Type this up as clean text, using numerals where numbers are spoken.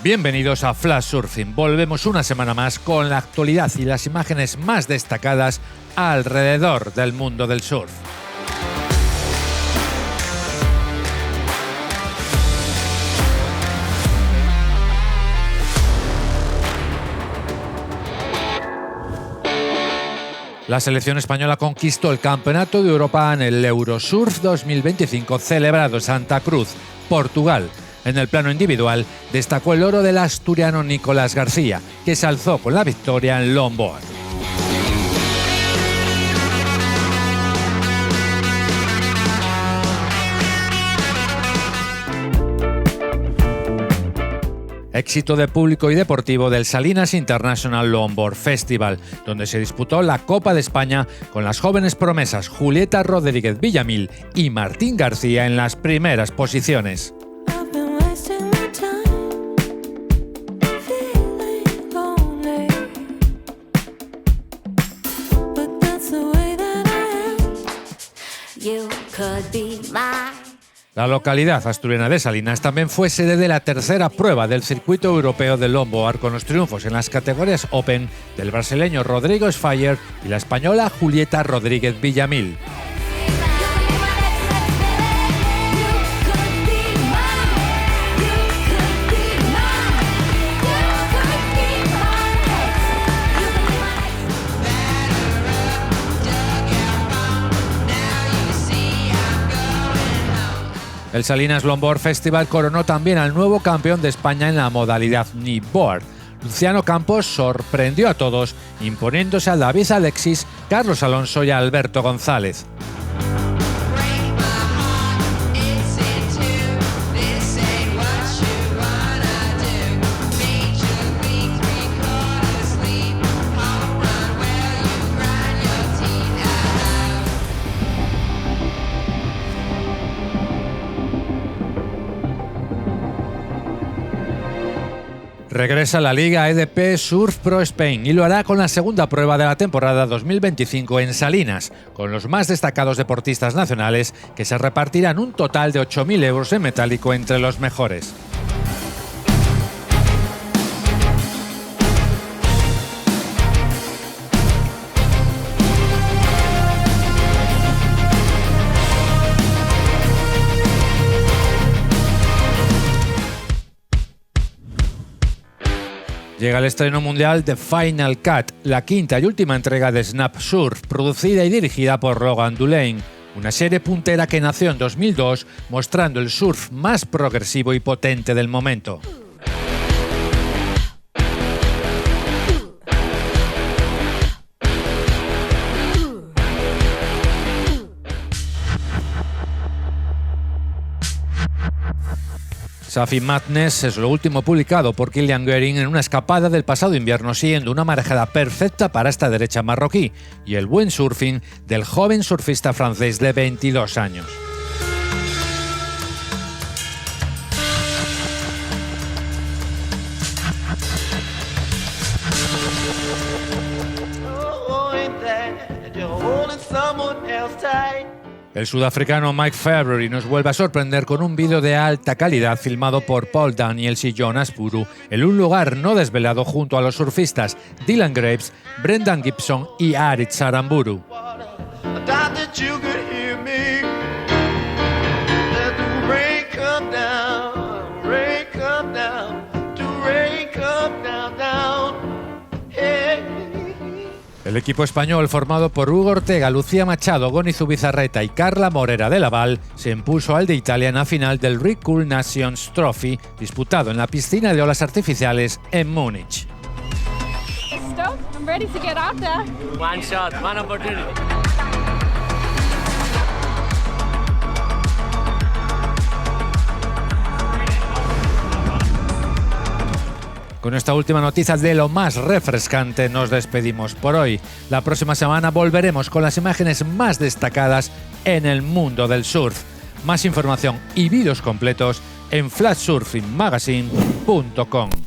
Bienvenidos a Flash Surfing. Volvemos una semana más con la actualidad y las imágenes más destacadas alrededor del mundo del surf. La selección española conquistó el Campeonato de Europa en el Eurosurf 2025 celebrado en Santa Cruz, Portugal. En el plano individual destacó el oro del asturiano Nicolás García, que se alzó con la victoria en longboard. Éxito de público y deportivo del Salinas International Longboard Festival, donde se disputó la Copa de España con las jóvenes promesas Julieta Rodríguez Villamil y Martín García en las primeras posiciones. La localidad asturiana de Salinas también fue sede de la tercera prueba del circuito europeo del longboard, con los triunfos en las categorías Open del brasileño Rodrigo Sfayer y la española Julieta Rodríguez Villamil. El Salinas Longboard Festival coronó también al nuevo campeón de España en la modalidad kneeboard. Luciano Campos sorprendió a todos, imponiéndose a David Alexis, Carlos Alonso y a Alberto González. Regresa a la Liga EDP Surf Pro Spain y lo hará con la segunda prueba de la temporada 2025 en Salinas, con los más destacados deportistas nacionales que se repartirán un total de 8.000 euros en metálico entre los mejores. Llega el estreno mundial de Final Cut, la quinta y última entrega de Snap Surf, producida y dirigida por Rogan Dulain, una serie puntera que nació en 2002 mostrando el surf más progresivo y potente del momento. Surfing Madness es lo último publicado por Kilian Goering en una escapada del pasado invierno, siendo una marejada perfecta para esta derecha marroquí y el buen surfing del joven surfista francés de 22 años. El sudafricano Mike February nos vuelve a sorprender con un vídeo de alta calidad filmado por Paul Daniels y Jonas Puru en un lugar no desvelado junto a los surfistas Dylan Graves, Brendan Gibson y Aritz Aramburu. El equipo español, formado por Hugo Ortega, Lucía Machado, Goni Zubizarreta y Carla Morera de Laval, se impuso al de Italia en la final del Red Cool Nations Trophy, disputado en la piscina de olas artificiales en Múnich. Con esta última noticia de lo más refrescante nos despedimos por hoy. La próxima semana volveremos con las imágenes más destacadas en el mundo del surf. Más información y vídeos completos en flashsurfingmagazine.com.